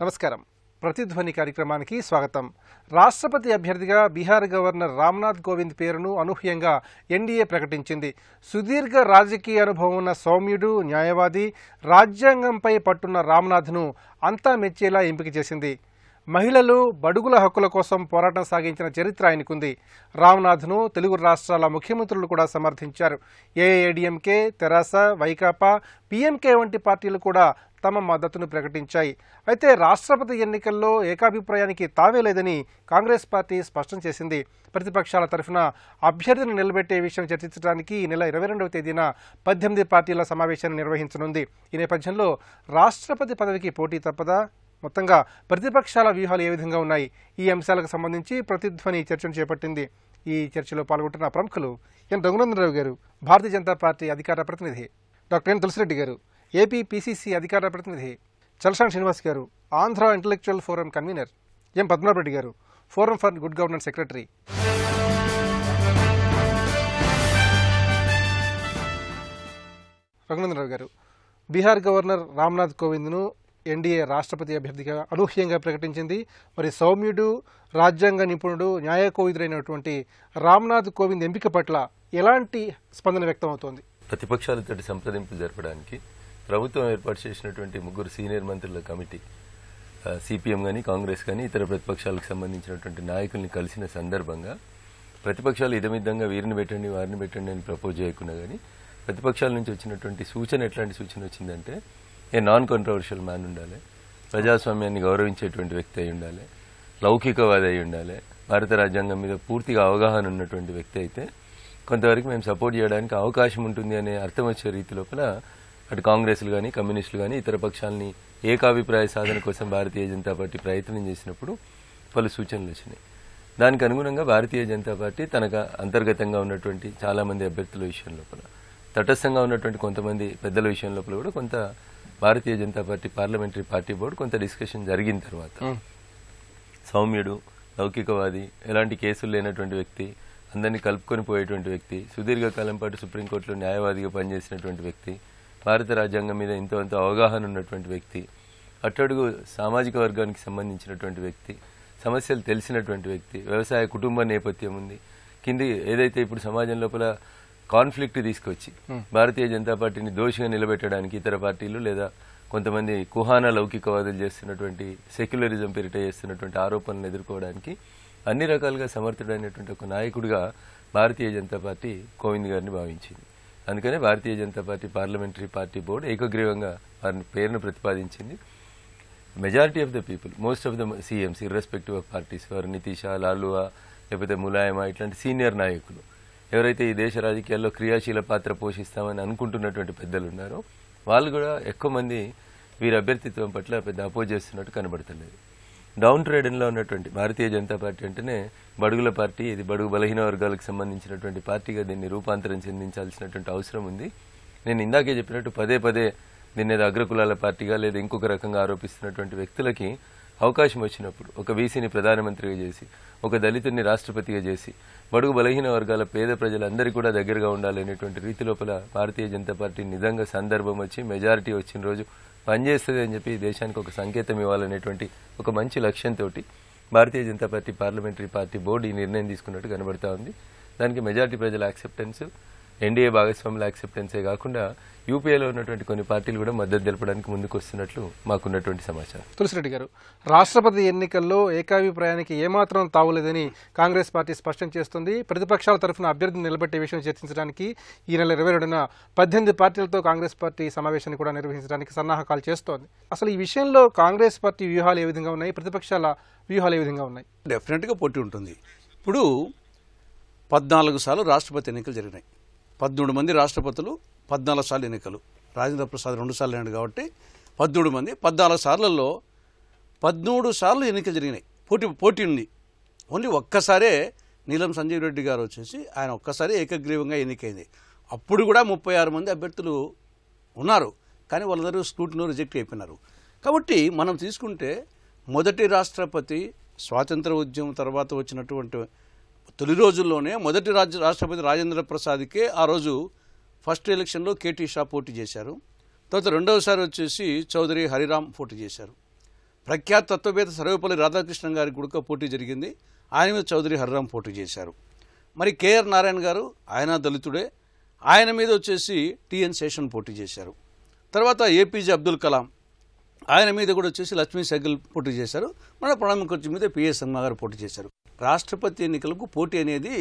నమస్కారం. ప్రతిధ్వని కార్యక్రమానికి స్వాగతం. రాష్ట్రపతి అభ్యర్థిగా బీహార్ గవర్నర్ రామ్నాథ్ కోవింద్ పేరును అనూహ్యంగా ఎన్డీఏ ప్రకటించింది. సుదీర్ఘ రాజకీయ అనుభవం ఉన్న సౌమ్యుడు, న్యాయవాది, రాజ్యాంగంపై పట్టున్న రామ్నాథ్ను అంతా మెచ్చేలా ఎంపిక చేసింది. మహిళలు, బడుగుల హక్కుల కోసం పోరాటం సాగించిన చరిత్ర ఆయనకుంది. రామ్నాథ్ను తెలుగు రాష్ట్రాల ముఖ్యమంత్రులు కూడా సమర్థించారు. ఏఐఏడీఎంకే, తెరాస, వైకాపా, పీఎంకే వంటి పార్టీలు కూడా తమ మద్దతును ప్రకటించాయి. అయితే రాష్ట్రపతి ఎన్నికల్లో ఏకాభిప్రాయానికి తావే లేదని కాంగ్రెస్ పార్టీ స్పష్టం చేసింది. ప్రతిపక్షాల తరఫున అభ్యర్థిని నిలబెట్టే విషయం చర్చించడానికి ఈ నెల 22వ తేదీన 18 పార్టీల సమావేశాన్ని నిర్వహించనుంది. ఈ నేపథ్యంలో రాష్ట్రపతి పదవికి పోటీ తప్పదా? మొత్తంగా ప్రతిపక్షాల వ్యూహాలు ఏ విధంగా ఉన్నాయి? ఈ అంశాలకు సంబంధించి ప్రతిధ్వని చర్చను చేపట్టింది. ఈ చర్చలో పాల్గొంటున్న ప్రముఖులు ఎన్ రఘునందనరావు గారు, భారతీయ జనతా పార్టీ అధికార ప్రతినిధి, డాక్టర్ ఎన్ తులసిరెడ్డి గారు, ఏపీ పీసీసీ అధికార ప్రతినిధి, చలసాని శ్రీనివాస్ గారు, ఆంధ్ర ఇంటలెక్చువల్ ఫోరం కన్వీనర్, ఎం పద్మనాభరెడ్డి గారు, forum for good governance secretary. Raghunandan Rao గారు, బీహార్ గవర్నర్ రామ్నాథ్ కోవింద్ను ఎన్డీఏ రాష్ట్రపతి అభ్యర్థిగా అనూహ్యంగా ప్రకటించింది. మరి సౌమ్యుడు, రాజ్యాంగ నిపుణుడు, న్యాయ కోవిదుడైనటువంటి రామ్నాథ్ కోవింద్ ఎంపిక పట్ల ఎలాంటి స్పందన వ్యక్తం అవుతోంది? ప్రతిపక్షాలతో సంప్రదింపులు జరపడానికి ప్రభుత్వం ఏర్పాటు చేసినటువంటి 3 సీనియర్ మంత్రుల కమిటీ సిపిఎం కానీ, కాంగ్రెస్ కానీ, ఇతర ప్రతిపక్షాలకు సంబంధించినటువంటి నాయకుల్ని కలిసిన సందర్భంగా ప్రతిపక్షాలు ఇదమిద్దంగా వీరిని పెట్టండి, వారిని పెట్టండి అని ప్రపోజ్ చేయకుండా కానీ ప్రతిపక్షాల నుంచి వచ్చినటువంటి సూచన ఎట్లాంటి సూచన వచ్చిందంటే, ఏ నాన్ కాంట్రవర్షియల్ మ్యాన్ ఉండాలి, ప్రజాస్వామ్యాన్ని గౌరవించేటువంటి వ్యక్తి అయి ఉండాలి, లౌకికవాది అయి ఉండాలి, భారత రాజ్యాంగం మీద పూర్తిగా అవగాహన ఉన్నటువంటి వ్యక్తి అయితే కొంతవరకు మేము సపోర్ట్ చేయడానికి అవకాశం ఉంటుంది అనే అర్థం వచ్చే రీతి లోపల అటు కాంగ్రెస్లు కానీ, కమ్యూనిస్టులు కానీ ఇతర పక్షాలని ఏకాభిప్రాయ సాధన కోసం భారతీయ జనతా పార్టీ ప్రయత్నం చేసినప్పుడు పలు సూచనలు వచ్చినాయి. దానికి అనుగుణంగా భారతీయ జనతా పార్టీ తనకు అంతర్గతంగా ఉన్నటువంటి చాలా మంది అభ్యర్థుల విషయం లోపల, తటస్థంగా ఉన్నటువంటి కొంతమంది పెద్దల విషయం లోపల కూడా కొంత Bharatiya Janata party parliamentary party board కొంత డిస్కషన్ జరిగిన తర్వాత సౌమ్యుడు, లౌకికవాది, ఎలాంటి కేసులు లేనటువంటి వ్యక్తి, అందరినీ కలుపుకొని పోయేటువంటి వ్యక్తి, సుదీర్ఘకాలం పాటు సుప్రీంకోర్టులో న్యాయవాదిగా పనిచేసినటువంటి వ్యక్తి, భారత రాజ్యాంగం మీద ఎంతో అవగాహన ఉన్నటువంటి వ్యక్తి, అట్టడుగు సామాజిక వర్గానికి సంబంధించినటువంటి వ్యక్తి, సమస్యలు తెలిసినటువంటి వ్యక్తి, వ్యవసాయ కుటుంబ నేపథ్యం ఉంది, కింది ఏదైతే ఇప్పుడు సమాజం లోపల కాన్ఫ్లిక్ట్ తీసుకొచ్చి భారతీయ జనతా పార్టీని దోషిగా నిలబెట్టడానికి ఇతర పార్టీలు లేదా కొంతమంది కుహానా లౌకికవాదులు చేస్తున్నటువంటి సెక్యులరిజం పేరిట చేస్తున్నటువంటి ఆరోపణలను ఎదుర్కోవడానికి అన్ని రకాలుగా సమర్థుడైనటువంటి ఒక నాయకుడిగా భారతీయ జనతా పార్టీ కోవింద్ గారిని భావించింది. అందుకనే Bharatiya Janata party parliamentary party board ఏకగ్రీవంగా వారి పేరును ప్రతిపాదించింది. Majority of the people, most of the CMs irrespective of parties, వారు నితీషా, లాలువా లేకపోతే ములాయమా ఇట్లాంటి సీనియర్ నాయకులు ఎవరైతే ఈ దేశ రాజకీయాల్లో క్రియాశీల పాత్ర పోషిస్తామని అనుకుంటున్నటువంటి పెద్దలు ఉన్నారో వాళ్ళు కూడా ఎక్కువ మంది వీరి అభ్యర్థిత్వం పట్ల పెద్ద అపోజ్ చేస్తున్నట్టు కనబడతలేదు. డౌన్ ట్రేడన్లో ఉన్నటువంటి భారతీయ జనతా పార్టీ అంటేనే బడుగుల పార్టీ, ఇది బడుగు బలహీన వర్గాలకు సంబంధించినటువంటి పార్టీగా దీన్ని రూపాంతరం చెందించాల్సినటువంటి అవసరం ఉంది. నేను ఇందాకే చెప్పినట్టు పదే దీన్ని ఏదో అగ్రకులాల పార్టీగా లేదా ఇంకొక రకంగా ఆరోపిస్తున్నటువంటి వ్యక్తులకి అవకాశం వచ్చినప్పుడు ఒక బీసీని ప్రధానమంత్రిగా చేసి, ఒక దళితుడిని రాష్ట్రపతిగా చేసి, బడుగు బలహీన వర్గాల పేద ప్రజలందరికీ కూడా దగ్గరగా ఉండాలనేటువంటి రీతి లోపల భారతీయ జనతా పార్టీ నిజంగా సందర్భం వచ్చి మెజారిటీ వచ్చిన రోజు పనిచేస్తుంది అని చెప్పి దేశానికి ఒక సంకేతం ఇవ్వాలనేటువంటి ఒక మంచి లక్ష్యంతో Bharatiya Janata party parliamentary party board ఈ నిర్ణయం తీసుకున్నట్టు కనబడతా ఉంది. దానికి మెజారిటీ ప్రజల యాక్సెప్టెన్స్, ఎన్డీఏ భాగస్వాముల యాక్సెప్టెన్సే కాకుండా యూపీఏలో ఉన్నటువంటి కొన్ని పార్టీలు కూడా మద్దతు తెలపడానికి ముందుకు వస్తున్నట్లు మాకున్నటువంటి సమాచారం. తులసిరెడ్డి గారు, రాష్ట్రపతి ఎన్నికల్లో ఏకాభిప్రాయానికి ఏమాత్రం తావులేదని కాంగ్రెస్ పార్టీ స్పష్టం చేస్తుంది. ప్రతిపక్షాల తరఫున అభ్యర్థిని నిలబెట్టే విషయం చర్చించడానికి ఈ నెల 22న 18 పార్టీలతో కాంగ్రెస్ పార్టీ సమావేశాన్ని కూడా నిర్వహించడానికి సన్నాహకాలు చేస్తోంది. అసలు ఈ విషయంలో కాంగ్రెస్ పార్టీ వ్యూహాలు ఏ విధంగా ఉన్నాయి, ప్రతిపక్షాల వ్యూహాలు ఏ విధంగా ఉన్నాయి? డెఫినెట్గా పోటీ ఉంటుంది. ఇప్పుడు 14 సార్లు రాష్ట్రపతి ఎన్నికలు జరిగినాయి. 13 మంది రాష్ట్రపతులు, 14 సార్లు ఎన్నికలు. రాజేంద్ర ప్రసాద్ 2 సార్లు అయినాడు కాబట్టి 13 మంది, 14 సార్లలో 13 సార్లు ఎన్నికలు జరిగినాయి. పోటీ ఉంది. ఓన్లీ ఒక్కసారే నీలం సంజీవ్ రెడ్డి గారు వచ్చేసి ఆయన ఒక్కసారి ఏకగ్రీవంగా ఎన్నికైంది. అప్పుడు కూడా 36 మంది అభ్యర్థులు ఉన్నారు, కానీ వాళ్ళందరూ స్క్రూటినో రిజెక్ట్ అయిపోయినారు. కాబట్టి మనం తీసుకుంటే మొదటి రాష్ట్రపతి స్వాతంత్ర ఉద్యమం తర్వాత వచ్చినటువంటి తొలి రోజుల్లోనే మొదటి రాష్ట్రపతి రాజేంద్ర ప్రసాద్కే ఆ రోజు ఫస్ట్ ఎలక్షన్లో కేటీ షా పోటీ చేశారు. తర్వాత రెండవసారి వచ్చేసి చౌదరి హరిరామ్ పోటీ చేశారు. ప్రఖ్యాత తత్వవేత్త సర్వేపల్లి రాధాకృష్ణన్ గారి కూడా పోటీ జరిగింది. ఆయన మీద చౌదరి హర్రాం పోటీ చేశారు. మరి కేఆర్ నారాయణ గారు, ఆయన దళితుడే, ఆయన మీద వచ్చేసి టిఎన్ శేషన్ పోటీ చేశారు. తర్వాత ఏపీజే అబ్దుల్ కలాం, ఆయన మీద కూడా వచ్చేసి లక్ష్మీ సెగల్ పోటీ చేశారు. మన ప్రణబ్ ముఖర్జీ మీద పిఎస్ సంగ్మా గారు పోటీ చేశారు. రాష్ట్రపతి ఎన్నికలకు పోటీ అనేది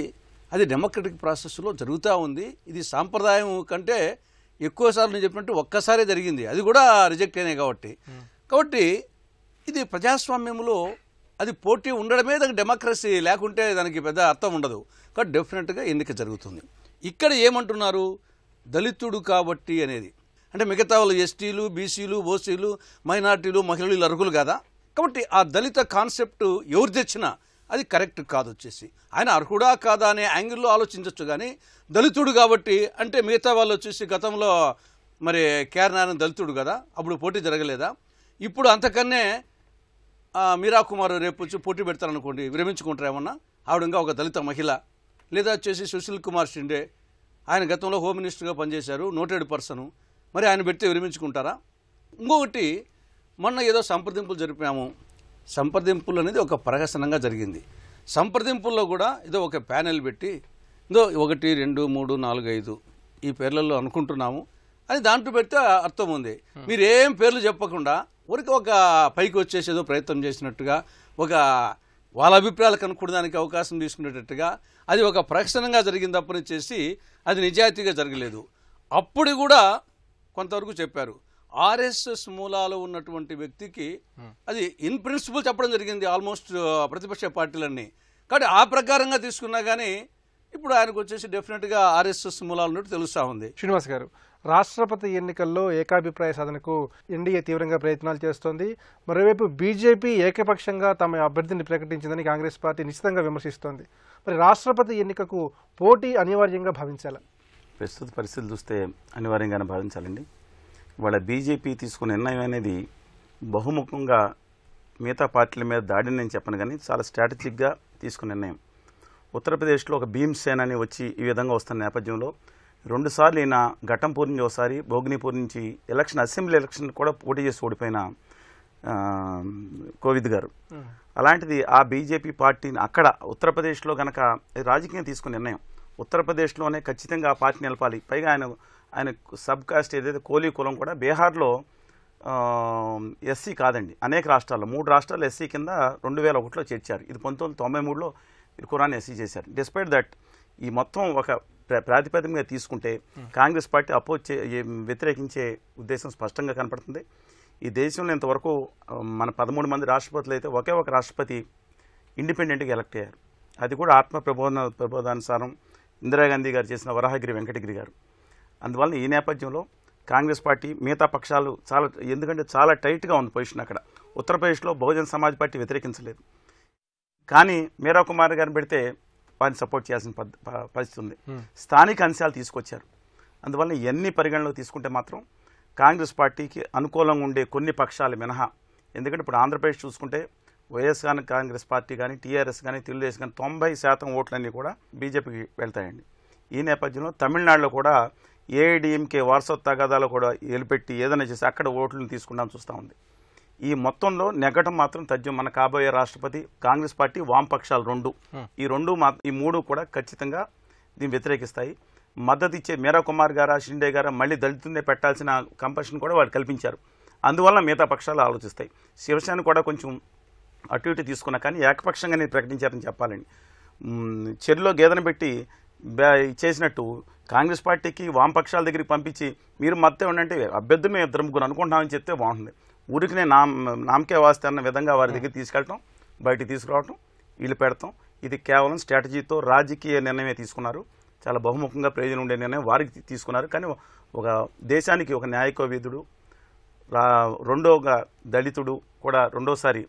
అది డెమోక్రటిక్ ప్రాసెస్లో జరుగుతూ ఉంది. ఇది సాంప్రదాయం కంటే ఎక్కువసార్లు నేను చెప్పినట్టు ఒక్కసారే జరిగింది, అది కూడా రిజెక్ట్ అయినాయి. కాబట్టి ఇది ప్రజాస్వామ్యంలో అది పోటీ ఉండడమే దానికి డెమోక్రసీ, లేకుంటే దానికి పెద్ద అర్థం ఉండదు. కాబట్టి డెఫినెట్గా ఎన్నిక జరుగుతుంది. ఇక్కడ ఏమంటున్నారు, దళితుడు కాబట్టి అనేది, అంటే మిగతా వాళ్ళు ఎస్టీలు, బీసీలు, ఓసీలు, మైనార్టీలు, మహిళలు అర్హులు కదా. కాబట్టి ఆ దళిత కాన్సెప్ట్ ఎవరు తెచ్చినా అది కరెక్ట్ కాదు. వచ్చేసి ఆయన అర్హుడా కాదా అనే యాంగిల్లో ఆలోచించవచ్చు. కానీ దళితుడు కాబట్టి అంటే మిగతా వాళ్ళు వచ్చేసి గతంలో మరి కేఆర్ నారాయణ దళితుడు కదా, అప్పుడు పోటీ జరగలేదా? ఇప్పుడు అంతకన్నే మీరా కుమార్ రేపు వచ్చి పోటీ పెడతారనుకోండి, విరమించుకుంటారు ఏమన్నా, ఆవిడ ఇంకా ఒక దళిత మహిళ. లేదా వచ్చేసి సుశీల్ కుమార్ షిండే, ఆయన గతంలో హోమ్ మినిస్టర్గా పనిచేశారు, నోటెడ్ పర్సను, మరి ఆయన పెడితే విరమించుకుంటారా? ఇంకొకటి, మొన్న ఏదో సంప్రదింపులు జరిపాము. సంప్రదింపులు అనేది ఒక ప్రహసనంగా జరిగింది. సంప్రదింపుల్లో కూడా ఏదో ఒక ప్యానెల్ పెట్టి ఏదో 1, 2, 3, 4, 5 ఈ పేర్లలో అనుకుంటున్నాము అని దాంట్లో పెడితే అర్థం ఉంది. మీరు ఏం పేర్లు చెప్పకుండా ఊరికి ఒక పైకి వచ్చేసేదో ప్రయత్నం చేసినట్టుగా, ఒక వాళ్ళ అభిప్రాయాలు కనుక్కోవడానికి అవకాశం తీసుకునేటట్టుగా అది ఒక ప్రహసనంగా జరిగింది తప్పని చేసి అది నిజాయితీగా జరగలేదు. అప్పుడు కూడా కొంతవరకు చెప్పారు. ఆర్ఎస్ఎస్ మూలాలు ఉన్నటువంటి వ్యక్తికి అది ఇన్ ప్రిన్సిపల్ చెప్పడం జరిగింది ఆల్మోస్ట్ ప్రతిపక్ష పార్టీలన్నీ. కాబట్టి ఆ ప్రకారంగా తీసుకున్నా కానీ ఇప్పుడు ఆయనకు వచ్చేసి డెఫినెట్గా ఆర్ఎస్ఎస్ మూలాలు ఉన్నట్టు తెలుస్తూ ఉంది. శ్రీనివాస్ గారు, రాష్ట్రపతి ఎన్నికల్లో ఏకాభిప్రాయ సాధనకు ఎన్డీఏ తీవ్రంగా ప్రయత్నాలు చేస్తోంది. మరోవైపు బీజేపీ ఏకపక్షంగా తమ అభ్యర్థిని ప్రకటించిందని కాంగ్రెస్ పార్టీ నిశ్చితంగా విమర్శిస్తోంది. మరి రాష్ట్రపతి ఎన్నికకు పోటీ అనివార్యంగా భావించాలా? ప్రస్తుత పరిస్థితులు చూస్తే అనివార్యంగానే భావించాలండి. వాళ్ళ బీజేపీ తీసుకున్న నిర్ణయం అనేది బహుముఖంగా మిగతా పార్టీల మీద దాడిని నేను చెప్పను, కానీ చాలా స్ట్రాటజిక్గా తీసుకున్న నిర్ణయం. ఉత్తరప్రదేశ్లో ఒక భీమ్సేన్ అని వచ్చి ఈ విధంగా వస్తున్న నేపథ్యంలో 2 సార్లు ఈయన ఘటంపూర్ నుంచి ఒకసారి, భోగినీపూర్ నుంచి అసెంబ్లీ ఎలక్షన్ కూడా పోటీ చేసి ఓడిపోయిన కోవిద్ గారు. అలాంటిది ఆ బీజేపీ పార్టీని అక్కడ ఉత్తరప్రదేశ్లో కనుక రాజకీయం తీసుకున్న నిర్ణయం, ఉత్తరప్రదేశ్లోనే ఖచ్చితంగా ఆ పార్టీ నిలపాలి. పైగా ఆయన సబ్ కాస్ట్ ఏదైతే కోలీ కులం కూడా బీహార్లో ఎస్సీ కాదండి, అనేక రాష్ట్రాల్లో 3 రాష్ట్రాలు ఎస్సీ కింద 2001లో చేర్చారు. ఇది 1993లో ఇది కురాన్ని ఎస్సీ చేశారు. డిస్పైట్ దట్ ఈ మొత్తం ఒక ప్రాతిపదికగా తీసుకుంటే కాంగ్రెస్ పార్టీ వ్యతిరేకించే ఉద్దేశం స్పష్టంగా కనపడుతుంది. ఈ దేశంలో ఇంతవరకు మన 13 మంది రాష్ట్రపతులు అయితే ఒకే ఒక రాష్ట్రపతి ఇండిపెండెంట్గా ఎలక్ట్ అయ్యారు. అది కూడా ఆత్మ ప్రబోధానుసారం ఇందిరాగాంధీ గారు చేసిన వరాహగిరి వెంకటగిరి గారు. అందువల్ల ఈ నేపథ్యంలో కాంగ్రెస్ పార్టీ మిగతా పక్షాలు ఎందుకంటే చాలా టైట్గా ఉంది పొజిషన్ అక్కడ. ఉత్తరప్రదేశ్లో బహుజన్ సమాజ్ పార్టీ వ్యతిరేకించలేదు, కానీ మీరా కుమార్ గారిని పెడితే వారిని సపోర్ట్ చేయాల్సిన పరిస్థితి ఉంది. స్థానిక అంశాలు తీసుకొచ్చారు. అందువల్ల ఎన్ని పరిగణలోకి తీసుకుంటే మాత్రం కాంగ్రెస్ పార్టీకి అనుకూలంగా ఉండే కొన్ని పక్షాలు మినహా, ఎందుకంటే ఇప్పుడు ఆంధ్రప్రదేశ్ చూసుకుంటే వైఎస్ఆర్ కాంగ్రెస్ పార్టీ కానీ, టీఆర్ఎస్ కానీ, తెలుగుదేశం కానీ 90% ఓట్లన్నీ కూడా బీజేపీకి వెళ్తాయండి. ఈ నేపథ్యంలో తమిళనాడులో కూడా ఏఐడిఎంకే వారసత్వ తగాదాలో కూడా ఎలిపెట్టి ఏదైనా చేసి అక్కడ ఓట్లను తీసుకుంటామని చూస్తూ ఉంది. ఈ మొత్తంలో నెగ్గటం మాత్రం తథ్యం. మన కాబోయే రాష్ట్రపతి కాంగ్రెస్ పార్టీ, వామపక్షాలు 2, ఈ మూడు కూడా ఖచ్చితంగా దీన్ని వ్యతిరేకిస్తాయి. మద్దతు ఇచ్చే మీరా కుమార్ గారా, షిండే గారా మళ్ళీ దళితులనే పెట్టాల్సిన కంపల్షన్ కూడా వాళ్ళు కల్పించారు. అందువల్ల మిగతా పక్షాలు ఆలోచిస్తాయి. శివసేన కూడా కొంచెం అటు ఇటు తీసుకున్నా కానీ ఏకపక్షంగానే ప్రకటించారని చెప్పాలండి. చెరులో గేదెను పెట్టి చేసినట్టు కాంగ్రెస్ పార్టీకి వామపక్షాల దగ్గరికి పంపించి మీరు మద్దతు ఉండంటే అభ్యర్థులు మేము 2-3 అనుకుంటున్నామని చెప్తే బాగుంటుంది. ఊరికినే నామకే వాస్తే అన్న విధంగా వారి దగ్గర తీసుకెళ్ళటం, బయటికి తీసుకురావటం, వీళ్ళు పెడతాం, ఇది కేవలం స్ట్రాటజీతో రాజకీయ నిర్ణయమే తీసుకున్నారు. చాలా బహుముఖంగా ప్రయోజనం ఉండే నిర్ణయం వారికి తీసుకున్నారు. కానీ ఒక దేశానికి ఒక న్యాయకోవిదుడు, రెండోగా దళితుడు కూడా రెండోసారి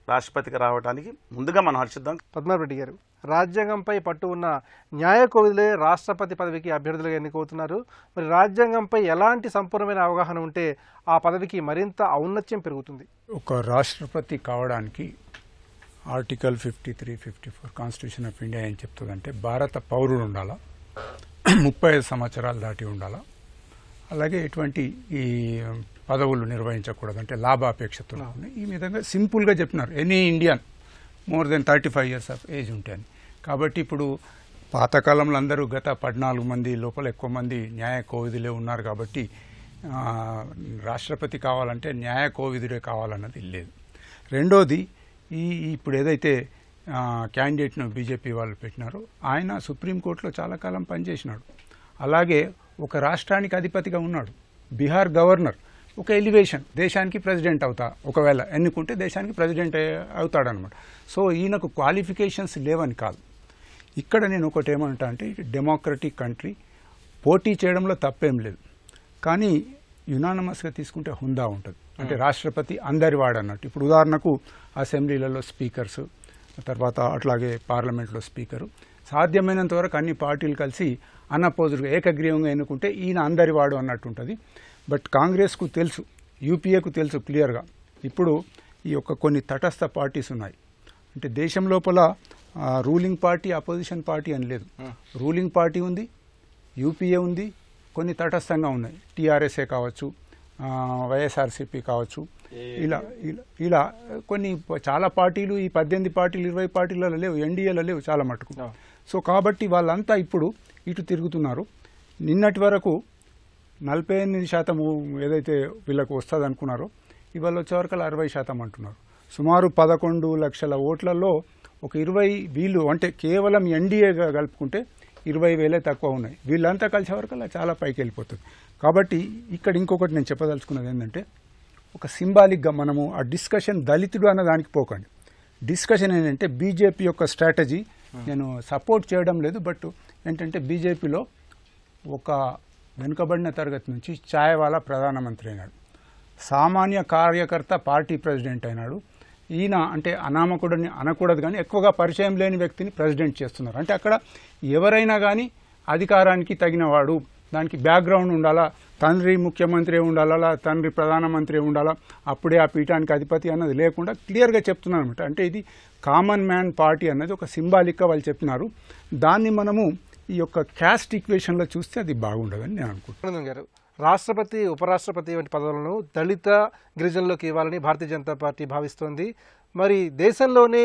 రాష్ట్రపతిగా రావడానికి ముందుగా మనం హర్షిద్దాం. పద్మారెడ్డి గారు, రాజ్యాంగంపై పట్టు ఉన్న న్యాయ కోవిదులే రాష్ట్రపతి పదవికి అభ్యర్థులుగా ఎన్నికవుతున్నారు. మరి రాజ్యాంగంపై ఎలాంటి సంపూర్ణమైన అవగాహన ఉంటే ఆ పదవికి మరింత ఔన్నత్యం పెరుగుతుంది? ఒక రాష్ట్రపతి కావడానికి ఆర్టికల్ 53, 54 కాన్స్టిట్యూషన్ ఆఫ్ ఇండియా ఏం చెప్తుందంటే భారత పౌరుడు ఉండాలా, 35 సంవత్సరాలు దాటి ఉండాలా, అలాగే ఇటువంటి ఈ పదవులు నిర్వహించకూడదు, అంటే లాభాపేక్షతో. ఈ విధంగా సింపుల్గా చెప్పినారు, any Indian more than 35 years of age ఉంటే అని. కాబట్టి ఇప్పుడు పాతకాలంలో అందరూ గత 14 మంది లోపల ఎక్కువ మంది న్యాయ కోవిధులే ఉన్నారు. కాబట్టి రాష్ట్రపతి కావాలంటే న్యాయ కోవిధుడే కావాలన్నది లేదు. రెండోది, ఇప్పుడు ఏదైతే క్యాండిడేట్ను బీజేపీ వాళ్ళు పెట్టినారో ఆయన సుప్రీంకోర్టులో చాలా కాలం పనిచేసినాడు. అలాగే ఒక రాష్ట్రానికి అధిపతిగా ఉన్నాడు. బీహార్ గవర్నర్ ఒక ఎలివేషన్, దేశానికి ప్రెసిడెంట్ అవుతా, ఒకవేళ ఎన్నుకుంటే దేశానికి ప్రెసిడెంట్ అవుతాడనమాట. సో ఈయనకు క్వాలిఫికేషన్స్ లేవని కాదు. ఇక్కడ నేను ఒకటి ఏమంటా అంటే, డెమోక్రటిక్ కంట్రీ, పోటీ చేయడంలో తప్పేం లేదు, కానీ యునానమస్గా తీసుకుంటే హుందా ఉంటుంది. అంటే రాష్ట్రపతి అందరి వాడు అన్నట్టు. ఇప్పుడు ఉదాహరణకు అసెంబ్లీలలో స్పీకర్స్, తర్వాత అట్లాగే పార్లమెంట్లో స్పీకరు, సాధ్యమైనంత వరకు అన్ని పార్టీలు కలిసి అన్అపోజ్డ్గా ఏకగ్రీవంగా ఎన్నుకుంటే ఈయన అందరి వాడు అన్నట్టు ఉంటుంది. బట్ కాంగ్రెస్కు తెలుసు, యూపీఏకు తెలుసు క్లియర్గా, ఇప్పుడు ఈ యొక్క కొన్ని తటస్థ పార్టీస్ ఉన్నాయి. అంటే దేశం లోపల రూలింగ్ పార్టీ, అపోజిషన్ పార్టీ అని లేదు. రూలింగ్ పార్టీ ఉంది, యూపీఏ ఉంది, కొన్ని తటస్థంగా ఉన్నాయి. టీఆర్ఎస్ఏ కావచ్చు, వైఎస్ఆర్సీపీ కావచ్చు, ఇలా ఇలా ఇలా కొన్ని చాలా పార్టీలు, ఈ 18 పార్టీలు 20 పార్టీలలో లేవు, ఎన్డీఏలో లేవు చాలా మటుకు. సో కాబట్టి వాళ్ళంతా ఇప్పుడు ఇటు తిరుగుతున్నారు. నిన్నటి వరకు 48% ఏదైతే వీళ్ళకు వస్తుంది అనుకున్నారో, ఇవాళ వచ్చే వరకు 60% అంటున్నారు. సుమారు 11 లక్షల ఓట్లలో ఒక 20 వీళ్ళు, అంటే కేవలం ఎన్డీఏగా కలుపుకుంటే 20,000 తక్కువ ఉన్నాయి. వీళ్ళంతా కలిసే వరకు అలా చాలా పైకి వెళ్ళిపోతుంది. కాబట్టి ఇక్కడ ఇంకొకటి నేను చెప్పదలుచుకున్నది ఏంటంటే, ఒక సింబాలిక్గా మనము ఆ డిస్కషన్ దళితుడు అన్న దానికి పోకండి. డిస్కషన్ ఏంటంటే బీజేపీ యొక్క స్ట్రాటజీ నేను సపోర్ట్ చేయడం లేదు, బట్ ఏంటంటే బీజేపీలో ఒక వెనుకబడిన తరగతి నుంచి ఛాయవాలా ప్రధానమంత్రి అయినాడు, సామాన్య కార్యకర్త పార్టీ ప్రెసిడెంట్ అయినాడు. ఈయన అంటే అనామకుడని అనకూడదు, కానీ ఎక్కువగా పరిచయం లేని వ్యక్తిని ప్రెసిడెంట్ చేస్తున్నారు. అంటే అక్కడ ఎవరైనా కానీ అధికారానికి తగినవాడు, దానికి బ్యాక్గ్రౌండ్ ఉండాలా, తండ్రి ముఖ్యమంత్రి ఉండాలా, తండ్రి ప్రధానమంత్రి ఉండాలా, అప్పుడే ఆ పీఠానికి అధిపతి అన్నది లేకుండా క్లియర్గా చెప్తున్నారు అనమాట. అంటే ఇది కామన్ మ్యాన్ పార్టీ అన్నది ఒక సింబాలిక్గా వాళ్ళు చెప్పినారు. దాన్ని మనము ఈ యొక్క క్యాస్ట్ ఈక్వేషన్లో చూస్తే అది బాగుండదని నేను అనుకుంటున్నాను. గారు, రాష్ట్రపతి, ఉపరాష్ట్రపతి వంటి పదవులను దళిత గిరిజనులకు ఇవ్వాలని భారతీయ జనతా పార్టీ భావిస్తోంది. మరి దేశంలోనే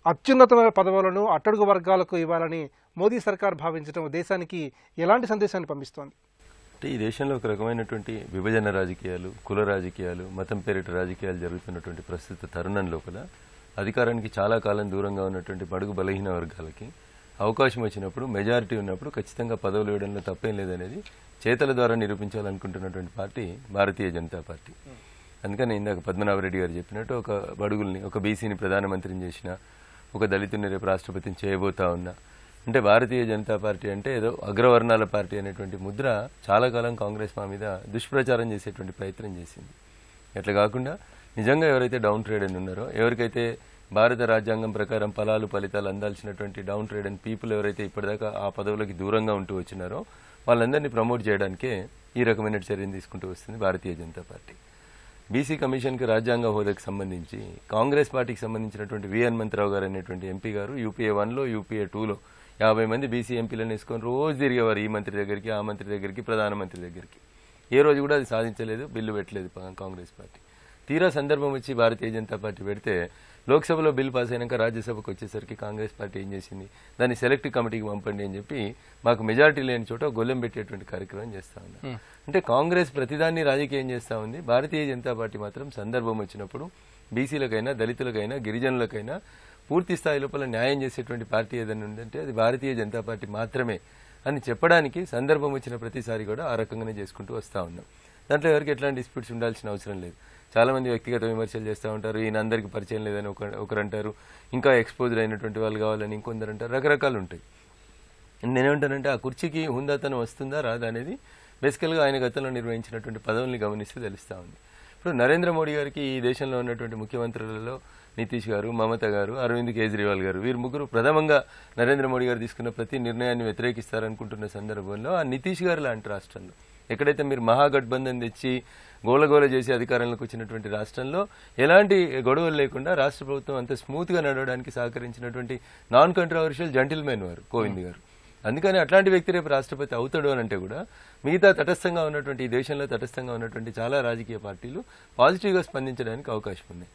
అత్యున్నతమైన పదవులను అట్టడుగు వర్గాలకు ఇవ్వాలని మోదీ సర్కార్ భావించడం దేశానికి ఎలాంటి సందేశాన్ని పంపిస్తోంది? అంటే ఈ దేశంలో ఒక రకమైనటువంటి విభజన రాజకీయాలు, కుల రాజకీయాలు, మతం పేరిట రాజకీయాలు జరుగుతున్నటువంటి ప్రస్తుత తరుణం లోపల అధికారానికి చాలా కాలం దూరంగా ఉన్నటువంటి బడుగు బలహీన వర్గాలకి అవకాశం వచ్చినప్పుడు, మెజారిటీ ఉన్నప్పుడు ఖచ్చితంగా పదవులు ఇవ్వడంలో తప్పేం లేదనేది చేతల ద్వారా నిరూపించాలనుకుంటున్నటువంటి పార్టీ భారతీయ జనతా పార్టీ. అందుకని ఇందాక పద్మనాభరెడ్డి గారు చెప్పినట్టు ఒక బడుగుల్ని, ఒక బీసీని ప్రధానమంత్రిని చేసిన, ఒక దళితుని రేపు రాష్ట్రపతిని చేయబోతా ఉన్నా, అంటే భారతీయ జనతా పార్టీ అంటే ఏదో అగ్రవర్ణాల పార్టీ అనేటువంటి ముద్ర చాలా కాలం కాంగ్రెస్ మా మీద దుష్ప్రచారం చేసేటువంటి ప్రయత్నం చేసింది. ఎట్లా కాకుండా నిజంగా ఎవరైతే డౌన్ ట్రేడ్ అని ఉన్నారో, ఎవరికైతే భారత రాజ్యాంగం ప్రకారం ఫలితాలు అందాల్సినటువంటి డౌన్ ట్రేడ్ అండ్ పీపుల్ ఎవరైతే ఇప్పటిదాకా ఆ పదవులకి దూరంగా ఉంటూ వచ్చినారో వాళ్ళందరినీ ప్రమోట్ చేయడానికే ఈ రకమైన చర్యను తీసుకుంటూ వస్తుంది భారతీయ జనతా పార్టీ. బీసీ కమిషన్కి రాజ్యాంగ హోదాకు సంబంధించి కాంగ్రెస్ పార్టీకి సంబంధించినటువంటి వి హనుమంతరావు గారు అనేటువంటి ఎంపీ గారు యూపీఏ 1లో, యూపీఏ 2లో 50 మంది బీసీ ఎంపీలను వేసుకొని రోజు తిరిగేవారు, ఈ మంత్రి దగ్గరికి, ఆ మంత్రి దగ్గరికి, ప్రధానమంత్రి దగ్గరికి. ఏ రోజు కూడా అది సాధించలేదు, బిల్లు పెట్టలేదు కాంగ్రెస్ పార్టీ. తీరా సందర్భం వచ్చి భారతీయ జనతా పార్టీ పెడితే లోక్సభలో బిల్ పాస్ అయినాక రాజ్యసభకు వచ్చేసరికి కాంగ్రెస్ పార్టీ ఏం చేసింది, దాన్ని సెలెక్ట్ కమిటీకి పంపండి అని చెప్పి మాకు మెజారిటీ లేని చోట గొల్లెం పెట్టేటువంటి కార్యక్రమం చేస్తా ఉన్నారు. అంటే కాంగ్రెస్ ప్రతిదాన్ని రాజకీయం చేస్తా ఉంది. భారతీయ జనతా పార్టీ మాత్రం సందర్భం వచ్చినప్పుడు బీసీలకైనా, దళితులకైనా, గిరిజనులకైనా పూర్తి స్థాయి లోపల న్యాయం చేసేటువంటి పార్టీ ఏదైనా ఉందంటే అది భారతీయ జనతా పార్టీ మాత్రమే అని చెప్పడానికి సందర్భం వచ్చిన ప్రతిసారి కూడా ఆ రకంగానే చేసుకుంటూ వస్తూ ఉన్నాం. దాంట్లో ఎవరికి ఎట్లాంటి డిస్ప్యూట్స్ ఉండాల్సిన అవసరం లేదు. చాలా మంది వ్యక్తిగత విమర్శలు చేస్తూ ఉంటారు, ఈయన అందరికీ పరిచయం లేదని ఒకరు అంటారు, ఇంకా ఎక్స్పోజ్డ్ అయినటువంటి వాళ్ళు కావాలని ఇంకొందరు అంటారు, రకరకాలు ఉంటాయి. నేనేమంటానంటే ఆ కుర్చీకి హుందాతనం వస్తుందా రాదా అనేది బేసికల్గా ఆయన గతంలో నిర్వహించినటువంటి పదవుల్ని గమనిస్తే తెలుస్తూ ఉంది. ఇప్పుడు నరేంద్ర మోడీ గారికి ఈ దేశంలో ఉన్నటువంటి ముఖ్యమంత్రులలో నితీష్ గారు, మమత గారు, అరవింద్ కేజ్రీవాల్ గారు, వీరు ముగ్గురు ప్రథమంగా నరేంద్ర మోడీ గారు తీసుకున్న ప్రతి నిర్ణయాన్ని వ్యతిరేకిస్తారనుకుంటున్న సందర్భంలో ఆ నితీష్ గారు లాంటి రాష్ట్రంలో ఎక్కడైతే మీరు మహాగఠబంధన్ తెచ్చి గోలగోల చేసి అధికారంలోకి వచ్చినటువంటి రాష్ట్రంలో ఎలాంటి గొడవలు లేకుండా రాష్ట్ర ప్రభుత్వం అంత స్మూత్ గా నడవడానికి సహకరించినటువంటి నాన్ కంట్రవర్షియల్ జెంటిల్మెన్ వారు కోవింద్ గారు. అందుకని అట్లాంటి వ్యక్తి రేపు రాష్ట్రపతి అవుతాడు అని అంటే కూడా మిగతా తటస్థంగా ఉన్నటువంటి ఈ దేశంలో తటస్థంగా ఉన్నటువంటి చాలా రాజకీయ పార్టీలు పాజిటివ్గా స్పందించడానికి అవకాశం ఉంది.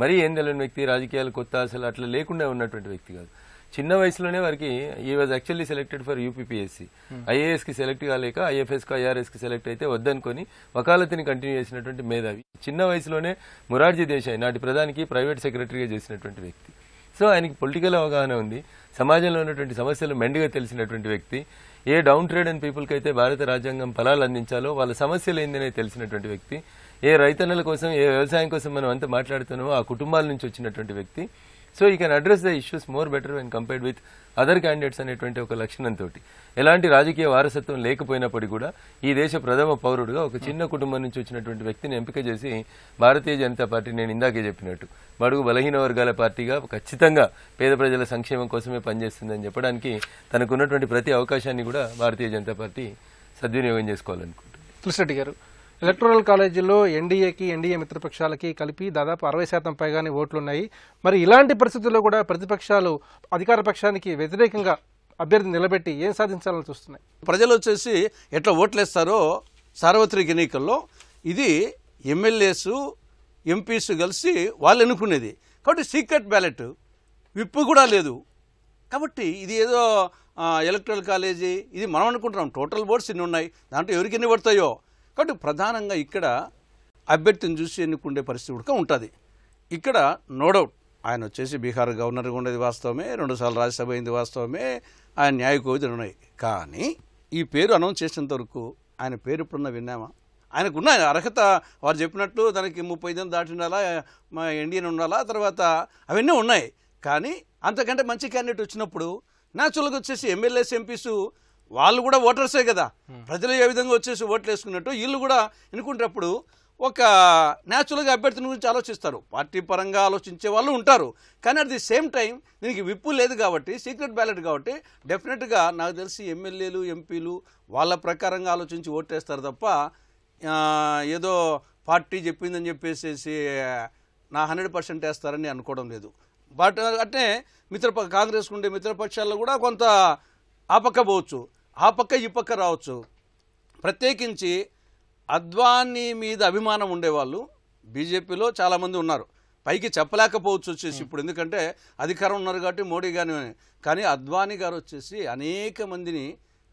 మరీ ఏం తెలియని వ్యక్తి, రాజకీయాలు కొత్త అసలు అట్లా లేకుండా ఉన్నటువంటి వ్యక్తి కాదు. చిన్న వయసులోనే వారికి ఈ was actually selected for UPPSC. ఐఏఎస్కి సెలెక్ట్ కాలేక ఐఎఫ్ఎస్కి ఐఆర్ఎస్కి సెలెక్ట్ అయితే వద్దనుకొని వకాలతిని కంటిన్యూ చేసినటువంటి మేధావి. చిన్న వయసులోనే మొరార్జీ దేశాయ్ నాటి ప్రధానికి ప్రైవేట్ సెక్రటరీగా చేసినటువంటి వ్యక్తి. సో ఆయనకి పొలిటికల్ అవగాహన ఉంది, సమాజంలో ఉన్నటువంటి సమస్యలు మెండుగా తెలిసినటువంటి వ్యక్తి. ఏ డౌన్ ట్రేడ్ అండ్ పీపుల్కి అయితే భారత రాజ్యాంగం ఫలాలు అందించాలో వాళ్ళ సమస్యలు ఏందనే తెలిసినటువంటి వ్యక్తి. ఏ రైతన్నల కోసం, ఏ వ్యవసాయం కోసం మనం అంతా మాట్లాడుతున్నామో ఆ కుటుంబాల నుంచి వచ్చినటువంటి వ్యక్తి. So you can address the issues more better when compared with other candidates అనేటువంటి ఒక లక్షణంతో ఎలాంటి రాజకీయ వారసత్వం లేకపోయినప్పటికీ కూడా ఈ దేశ ప్రథమ పౌరుడుగా ఒక చిన్న కుటుంబం నుంచి వచ్చినటువంటి వ్యక్తిని ఎంపిక చేసి భారతీయ జనతా పార్టీ, నేను ఇందాకే చెప్పినట్టు బడుగు బలహీన వర్గాల పార్టీగా ఖచ్చితంగా పేద ప్రజల సంక్షేమం కోసమే పనిచేస్తుందని చెప్పడానికి తనకున్నటువంటి ప్రతి అవకాశాన్ని కూడా భారతీయ జనతా పార్టీ సద్వినియోగం చేసుకోవాలనుకుంటుంది. తులసిరెడ్డి గారు, ఎలక్టోరల్ కాలేజీలో ఎన్డీఏకి, ఎన్డీఏ మిత్రపక్షాలకి కలిపి దాదాపు 60% పైగానే ఓట్లున్నాయి. మరి ఇలాంటి పరిస్థితుల్లో కూడా ప్రతిపక్షాలు అధికార పక్షానికి వ్యతిరేకంగా అభ్యర్థిని నిలబెట్టి ఏం సాధించాలని చూస్తున్నాయి? ప్రజలు వచ్చేసి ఎట్లా ఓట్లేస్తారో సార్వత్రిక ఎన్నికల్లో ఇది ఎమ్మెల్యేసు ఎంపీస్ కలిసి వాళ్ళు ఎన్నుకునేది. కాబట్టి సీక్రెట్ బ్యాలెట్, విప్పు కూడా లేదు. కాబట్టి ఇది ఏదో ఎలక్టోరల్ కాలేజీ ఇది మనం అనుకుంటున్నాం. టోటల్ ఓట్స్ ఇన్ని ఉన్నాయి, దాంట్లో ఎవరికి ఎన్ని పడతాయో. కాబట్టి ప్రధానంగా ఇక్కడ అభ్యర్థిని చూసి ఎన్నుకునే పరిస్థితి కూడా ఉంటుంది. ఇక్కడ నో డౌట్ ఆయన వచ్చేసి బీహార్ గవర్నర్గా ఉండేది వాస్తవమే, 2 సార్లు రాజ్యసభ అయింది వాస్తవమే, ఆయన న్యాయ కోవిధులు ఉన్నాయి. కానీ ఈ పేరు అనౌన్స్ చేసినంత వరకు ఆయన పేరు ఇప్పుడున్న విన్నామా? ఆయనకున్న అర్హత వారు చెప్పినట్టు తనకి 35 దాటి ఉండాలా, మా ఇండియన్ ఉండాలా, తర్వాత అవన్నీ ఉన్నాయి. కానీ అంతకంటే మంచి క్యాండిడేట్ వచ్చినప్పుడు న్యాచురల్గా వచ్చేసి ఎమ్మెల్యేస్ ఎంపీస్ వాళ్ళు కూడా ఓటర్సే కదా, ప్రజలు ఏ విధంగా వచ్చేసి ఓట్లు వేసుకున్నట్టు వీళ్ళు కూడా ఎన్నుకునేటప్పుడు ఒక న్యాచురల్గా అభ్యర్థిని గురించి ఆలోచిస్తారు. పార్టీ పరంగా ఆలోచించే వాళ్ళు ఉంటారు. కానీ అట్ ది సేమ్ టైం దీనికి విప్పు లేదు కాబట్టి, సీక్రెట్ బ్యాలెట్ కాబట్టి డెఫినెట్గా నాకు తెలిసి ఎమ్మెల్యేలు ఎంపీలు వాళ్ళ ప్రకారంగా ఆలోచించి ఓటేస్తారు తప్ప ఏదో పార్టీ చెప్పిందని చెప్పేసి నా 100% వేస్తారని అనుకోవడం లేదు. బట్ అంటే కాంగ్రెస్ ఉండే మిత్రపక్షాల్లో కూడా కొంత ఆ పక్క పోవచ్చు, ఆ పక్క ఈ పక్క రావచ్చు. ప్రత్యేకించి అద్వానీ మీద అభిమానం ఉండేవాళ్ళు బీజేపీలో చాలామంది ఉన్నారు. పైకి చెప్పలేకపోవచ్చు వచ్చేసి ఇప్పుడు, ఎందుకంటే అధికారం ఉన్నారు కాబట్టి మోడీ కానీ అద్వానీ గారు వచ్చేసి అనేక మందిని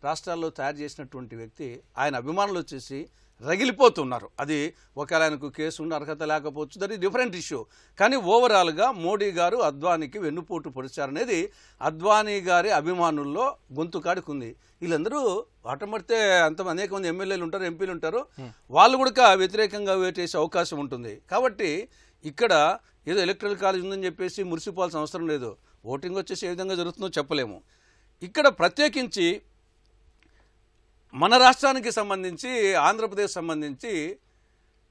రాష్ట్రాల్లో తయారు చేసినటువంటి వ్యక్తి. ఆయన అభిమానులు వచ్చేసి రగిలిపోతున్నారు. అది ఒకవేళ ఆయనకు కేసు ఉండి అర్హత లేకపోవచ్చు, దట్ ఈస్ డిఫరెంట్ ఇష్యూ. కానీ ఓవరాల్గా మోడీ గారు అద్వానీకి వెన్నుపోటు పొడిచారనేది అద్వానీ గారి అభిమానుల్లో గొంతు కాడుకుంది. వీళ్ళందరూ ఆటమడితే అనేక మంది ఎమ్మెల్యేలు ఉంటారు, ఎంపీలు ఉంటారు, వాళ్ళు కూడా వ్యతిరేకంగా వేటేసే అవకాశం ఉంటుంది. కాబట్టి ఇక్కడ ఏదో ఎలక్ట్రల్ కాలేజ్ ఉందని చెప్పేసి మురిసిపోవాల్సిన అవసరం లేదు. ఓటింగ్ వచ్చేసి ఏ విధంగా జరుగుతుందో చెప్పలేము. ఇక్కడ ప్రత్యేకించి మన రాష్ట్రానికి సంబంధించి, ఆంధ్రప్రదేశ్ సంబంధించి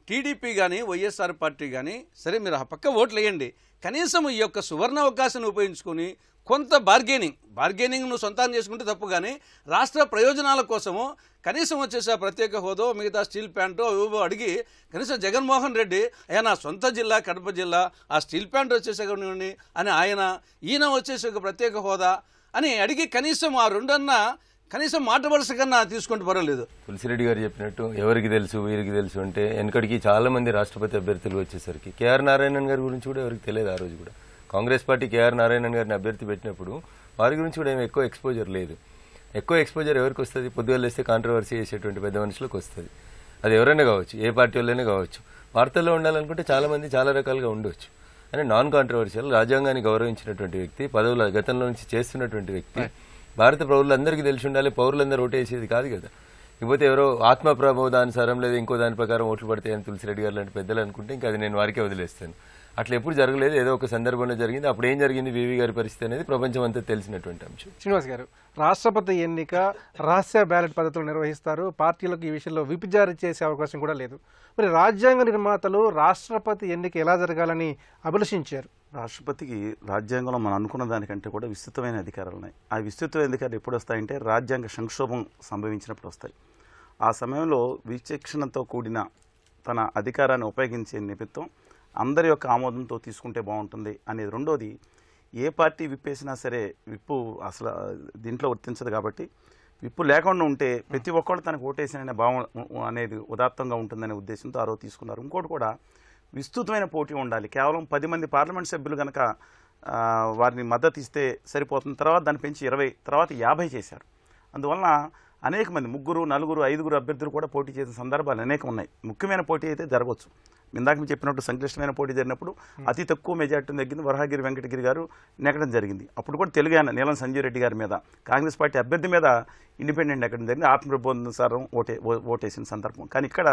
టీడీపీ కానీ వైఎస్ఆర్ పార్టీ కానీ సరే మీరు ఆ పక్క ఓట్లు వేయండి, కనీసం ఈ యొక్క సువర్ణ అవకాశాన్ని ఉపయోగించుకొని కొంత బార్గెనింగ్ నువ్వు సొంతం చేసుకుంటే తప్పు. కానీ రాష్ట్ర ప్రయోజనాల కోసము కనీసం వచ్చేసి ఆ ప్రత్యేక హోదో, మిగతా స్టీల్ ప్యాంటు ఏవో అడిగి కనీసం జగన్మోహన్ రెడ్డి అయ్యా నా సొంత జిల్లా కడప జిల్లా, ఆ స్టీల్ ప్యాంట్ వచ్చేసి అని ఈయన వచ్చేసి ఒక ప్రత్యేక హోదా అని అడిగి కనీసం ఆ రెండన్నా కనీసం మాట వరుస కన్నా తీసుకుంటూ పర్వాలేదు. తులసిరెడ్డి గారు చెప్పినట్టు ఎవరికి తెలుసు వీరికి తెలుసు అంటే వెనకడికి చాలా మంది రాష్ట్రపతి అభ్యర్థులు వచ్చేసరికి కేఆర్ నారాయణన్ గారి గురించి కూడా ఎవరికి తెలియదు. ఆ రోజు కూడా కాంగ్రెస్ పార్టీ కేఆర్ నారాయణన్ గారిని అభ్యర్థి పెట్టినప్పుడు వారి గురించి కూడా ఏమి ఎక్కువ ఎక్స్పోజర్ లేదు. ఎక్కువ ఎక్స్పోజర్ ఎవరికి వస్తుంది? పొద్దుగా లేస్తే కాంట్రవర్సీ చేసేటువంటి పెద్ద మనుషులకు వస్తుంది. అది ఎవరైనా కావచ్చు, ఏ పార్టీ వాళ్ళైనా కావచ్చు. వార్తల్లో ఉండాలనుకుంటే చాలా మంది చాలా రకాలుగా ఉండవచ్చు. అంటే నాన్ కాంట్రవర్షియల్, రాజ్యాంగాన్ని గౌరవించినటువంటి వ్యక్తి, పదవుల గతంలో నుంచి చేస్తున్నటువంటి వ్యక్తి, భారత పౌరులందరికీ తెలిసి ఉండాలి. పౌరులందరూ ఓటేసేది కాదు కదా. ఇకపోతే ఎవరో ఆత్మ ప్రబోధానుసారం లేదా ఇంకో దాని ప్రకారం ఓట్లు పడతాయని తులసిరెడ్డి గారు లాంటి పెద్దలు అనుకుంటే ఇంకా అది నేను వారికే వదిలేస్తాను. అట్లా ఎప్పుడు జరగలేదు, ఏదో ఒక సందర్భంలో జరిగింది. అప్పుడు ఏం జరిగింది వివి గారి పరిస్థితి అనేది ప్రపంచం అంతా తెలిసినటువంటి అంశం. శ్రీనివాస్ గారు, రాష్ట్రపతి ఎన్నిక రహస్య బ్యాలెట్ పద్ధతులు నిర్వహిస్తారు. పార్టీలకు ఈ విషయంలో విప్ జారీ చేసే అవకాశం కూడా లేదు. మరి రాజ్యాంగ నిర్మాతలు రాష్ట్రపతి ఎన్నిక ఎలా జరగాలని అభిలషించారు. రాష్ట్రపతికి రాజ్యాంగంలో మనం అనుకున్న దానికంటే కూడా విస్తృతమైన అధికారాలు ఉన్నాయి. ఆ విస్తృతమైన అధికారాలు ఎప్పుడు వస్తాయంటే రాజ్యాంగ సంక్షోభం సంభవించినప్పుడు వస్తాయి. ఆ సమయంలో విచక్షణతో కూడిన తన అధికారాన్ని ఉపయోగించే నిమిత్తం అందరి యొక్క ఆమోదంతో తీసుకుంటే బాగుంటుంది అనేది. రెండోది, ఏ పార్టీ విప్పేసినా సరే విప్పు అసలు దీంట్లో వర్తించదు కాబట్టి విప్పు లేకుండా ఉంటే ప్రతి ఒక్కళ్ళు తనకు ఓటేసిన భావం అనేది ఉదాత్తంగా ఉంటుందనే ఉద్దేశంతో ఆ రోజు తీసుకున్నారు. ఇంకోటి కూడా విస్తృతమైన పోటీ ఉండాలి. కేవలం 10 మంది పార్లమెంట్ సభ్యులు కనుక వారిని మద్దతు ఇస్తే సరిపోతుంది. తర్వాత దాన్ని పెంచి 20, తర్వాత 50 చేశారు. అందువలన అనేక మంది 3, 4, 5 అభ్యర్థులు కూడా పోటీ చేసిన సందర్భాలు అనేకం ఉన్నాయి. ముఖ్యమైన పోటీ అయితే జరగవచ్చు. ఇందాక మీరు చెప్పినట్టు సంక్లిష్టమైన పోటీ జరిగినప్పుడు అతి తక్కువ మెజార్టీని తగ్గింది వరహాగిరి వెంకటగిరి గారు నెగ్గడం జరిగింది. అప్పుడు కూడా తెలుగు ఆయన నీలం సంజీవ్ రెడ్డి గారి మీద కాంగ్రెస్ పార్టీ అభ్యర్థి మీద ఇండిపెండెంట్ నెగ్గడం జరిగింది. ఆత్మప్రబోధానుసారం ఓటేసిన సందర్భం. కానీ ఇక్కడ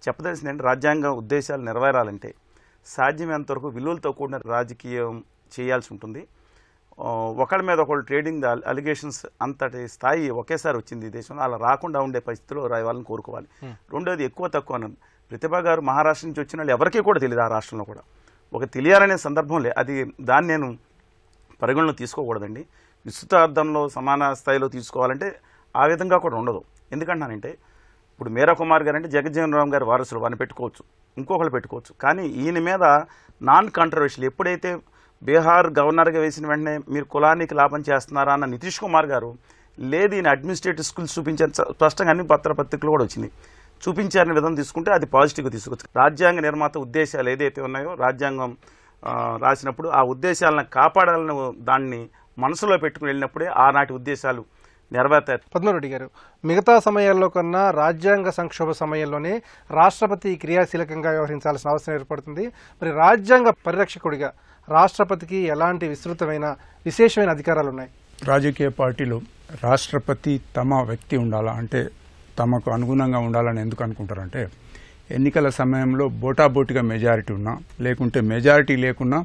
చెప్పదలసింది ఏంటంటే రాజ్యాంగ ఉద్దేశాలు నెరవేరాలంటే సాధ్యమైనంత వరకు విలువలతో కూడిన రాజకీయం చేయాల్సి ఉంటుంది. ఒకళ్ళ మీద ఒకళ్ళు ట్రేడింగ్ అలిగేషన్స్ అంతటి స్థాయి ఒకేసారి వచ్చింది ఈ దేశంలో. అలా రాకుండా ఉండే పరిస్థితిలో వాళ్ళని కోరుకోవాలి. రెండోది ఎక్కువ తక్కువ అన్నది ప్రతిభ గారు మహారాష్ట్ర నుంచి వచ్చిన వాళ్ళు ఎవరికీ కూడా తెలియదు. ఆ రాష్ట్రంలో కూడా ఒక తెలియాలనే సందర్భంలో దాన్ని నేను పరిగణలో తీసుకోకూడదండి. విస్తృత అర్థంలో సమాన స్థాయిలో తీసుకోవాలంటే ఆ విధంగా కూడా ఉండదు. ఎందుకంటానంటే ఇప్పుడు మీరా కుమార్ గారు అంటే జగజ్జీవన్ రామ్ గారి వారసులు, వారిని పెట్టుకోవచ్చు, ఇంకొకళ్ళు పెట్టుకోవచ్చు. కానీ ఈయన మీద నాన్ కాంట్రవర్షియల్ ఎప్పుడైతే బీహార్ గవర్నర్గా వేసిన వెంటనే మీరు కులానికి లాభం చేస్తున్నారా అన్న నితీష్ కుమార్ గారు లేదు ఈయన అడ్మినిస్ట్రేటివ్ స్కిల్స్ చూపించారు. స్పష్టంగా అన్ని పత్రికలు కూడా వచ్చింది. చూపించారనే విధంగా తీసుకుంటే అది పాజిటివ్గా తీసుకోవచ్చు. రాజ్యాంగ నిర్మాత ఉద్దేశాలు ఏదైతే ఉన్నాయో రాజ్యాంగం రాసినప్పుడు ఆ ఉద్దేశాలను కాపాడాలని దాన్ని మనసులో పెట్టుకుని వెళ్ళినప్పుడే ఆనాటి ఉద్దేశాలు నెరవేర్తారు. పద్మారెడ్డి గారు, మిగతా సమయాల్లో కన్నా రాజ్యాంగ సంక్షోభ సమయంలోనే రాష్ట్రపతి క్రియాశీలకంగా వ్యవహరించాల్సిన అవసరం ఏర్పడుతుంది. మరి రాజ్యాంగ పరిరక్షకుడిగా రాష్ట్రపతికి ఎలాంటి విశేషమైన అధికారాలు ఉన్నాయి? రాజకీయ పార్టీలు రాష్ట్రపతి తమ వ్యక్తి ఉండాలా అంటే తమకు అనుగుణంగా ఉండాలని ఎందుకు అనుకుంటారంటే ఎన్నికల సమయంలో బోటాబోటిగా మెజారిటీ ఉన్నా లేకుంటే మెజారిటీ లేకున్నా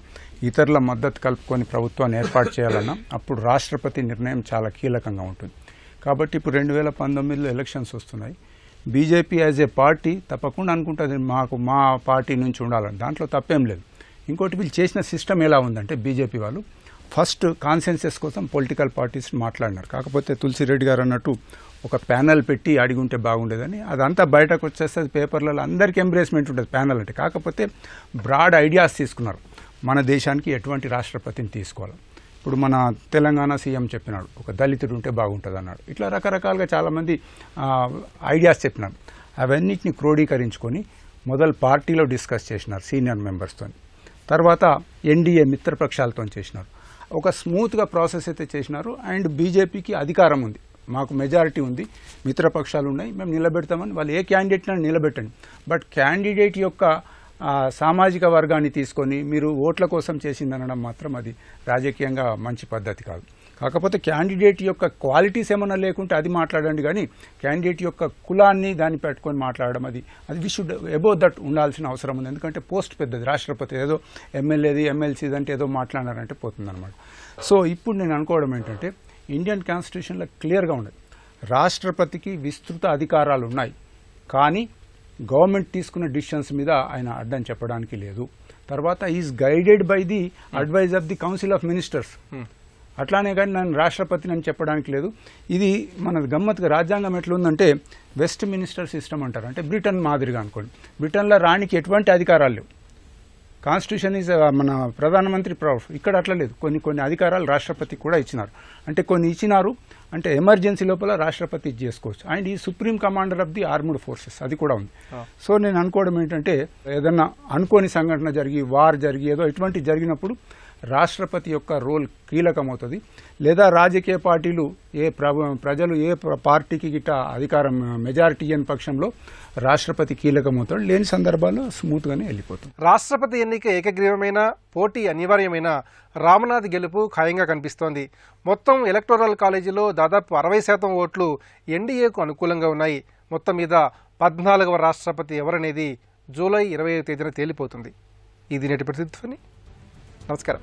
ఇతరుల మద్దతు కలుపుకొని ప్రభుత్వాన్ని ఏర్పాటు చేయాలన్నా అప్పుడు రాష్ట్రపతి నిర్ణయం చాలా కీలకంగా ఉంటుంది. కాబట్టి ఇప్పుడు 2019లో ఎలక్షన్స్ వస్తున్నాయి. బీజేపీ యాజ్ ఏ పార్టీ తప్పకుండా అనుకుంటుంది మా పార్టీ నుంచి ఉండాలని. దాంట్లో తప్పేం లేదు. ఇంకోటి వీళ్ళు చేసిన సిస్టమ్ ఎలా ఉందంటే బీజేపీ వాళ్ళు ఫస్ట్ కాన్సెన్సస్ కోసం పొలిటికల్ పార్టీస్ మాట్లాడినారు. కాకపోతే తులసిరెడ్డి గారు అన్నట్టు ఒక ప్యానెల్ పెట్టి అడిగి ఉంటే బాగుండేదని అదంతా బయటకు వచ్చేస్తుంది. పేపర్లలో అందరికీ ఎంబ్రేస్మెంట్ ఉంటుంది ప్యానెల్ అంటే. కాకపోతే బ్రాడ్ ఐడియాస్ తీసుకున్నారు. మన దేశానికి ఎటువంటి రాష్ట్రపతిని తీసుకోవాలి. ఇప్పుడు మన తెలంగాణ సీఎం చెప్పినాడు ఒక దళితుడు ఉంటే బాగుంటుంది అన్నాడు. ఇట్లా రకరకాలుగా చాలామంది ఐడియాస్ చెప్పినారు. అవన్నిటిని క్రోడీకరించుకొని మొదలు పార్టీలో డిస్కస్ చేసినారు సీనియర్ మెంబర్స్తో. తర్వాత ఎన్డీఏ మిత్రపక్షాలతో చేసినారు. ఒక స్మూత్గా ప్రాసెస్ అయితే చేసినారు. అండ్ బీజేపీకి అధికారం ఉంది, మాకు మెజారిటీ ఉంది, మిత్రపక్షాలు ఉన్నాయి, మేము నిలబెడతామని వాళ్ళు ఏ క్యాండిడేట్ని నిలబెట్టండి. బట్ క్యాండిడేట్ యొక్క సామాజిక వర్గాన్ని తీసుకొని మీరు ఓట్ల కోసం చేసిందనడం మాత్రం అది రాజకీయంగా మంచి పద్ధతి కాదు. కాకపోతే క్యాండిడేట్ యొక్క క్వాలిటీస్ ఏమన్నా లేకుంటే అది మాట్లాడండి. కానీ క్యాండిడేట్ యొక్క కులాన్ని దాన్ని పెట్టుకొని మాట్లాడడం అది వి షుడ్ అబౌవ్ దట్ ఉండాల్సిన అవసరం ఉంది. ఎందుకంటే పోస్ట్ పెద్దది. రాష్ట్రపతి ఏదో ఎమ్మెల్యేది ఎమ్మెల్సీది అంటే ఏదో మాట్లాడారంటే పోతుందన్నమాట. సో ఇప్పుడు నేను అనుకోవడం ఏంటంటే ఇండియన్ కాన్స్టిట్యూషన్లో క్లియర్గా ఉండదు రాష్ట్రపతికి విస్తృత అధికారాలు ఉన్నాయి. కానీ గవర్నమెంట్ తీసుకున్న డిసిషన్స్ మీద ఆయన అడ్డం చెప్పడానికి లేదు. తర్వాత is guided by the advice of the council of ministers. అట్లానే కానీ నన్ను రాష్ట్రపతిని అని చెప్పడానికి లేదు. ఇది మన గమ్మత్తుగా రాజ్యాంగం ఎట్లుందంటే వెస్ట్ మినిస్టర్ సిస్టమ్ అంటారు. అంటే బ్రిటన్ మాదిరిగా అనుకోండి. బ్రిటన్లో రాణికి ఎటువంటి అధికారాలు లేవు. కాన్స్టిట్యూషన్ ఈజ్ మన ప్రధానమంత్రి ప్రౌడ్. ఇక్కడ అట్లా లేదు. కొన్ని అధికారాలు రాష్ట్రపతికి కూడా ఇచ్చినారు. అంటే కొన్ని ఇచ్చినారు అంటే ఎమర్జెన్సీ లోపల రాష్ట్రపతి చేసుకోవచ్చు. అండ్ ఈ supreme commander of the armed forces అది కూడా ఉంది. సో నేను అనుకోవడం ఏంటంటే ఏదన్నా అనుకోని సంఘటన జరిగి వార్ జరిగి ఏదో ఇటువంటి జరిగినప్పుడు రాష్ట్రపతి యొక్క రోల్ కీలకమవుతుంది. లేదా రాజకీయ పార్టీలు ప్రజలు ఏ పార్టీకి గిట్ట అధికారం మెజారిటీ ఇయ్యని పక్షంలో రాష్ట్రపతి కీలకమవుతాడు. లేని సందర్భాల్లో స్మూత్గానే వెళ్ళిపోతుంది. రాష్ట్రపతి ఎన్నిక ఏకగ్రీవమైన పోటీ అనివార్యమైన రామ్నాథ్ గెలుపు ఖాయంగా కనిపిస్తోంది. మొత్తం ఎలక్టోరల్ కాలేజీలో దాదాపు 60% ఓట్లు ఎన్డీఏకు అనుకూలంగా ఉన్నాయి. మొత్తం మీద 14వ రాష్ట్రపతి ఎవరనేది జూలై 25వ తేదీన తేలిపోతుంది. ఇది నేటి ప్రతిధ్వని. నమస్కారం.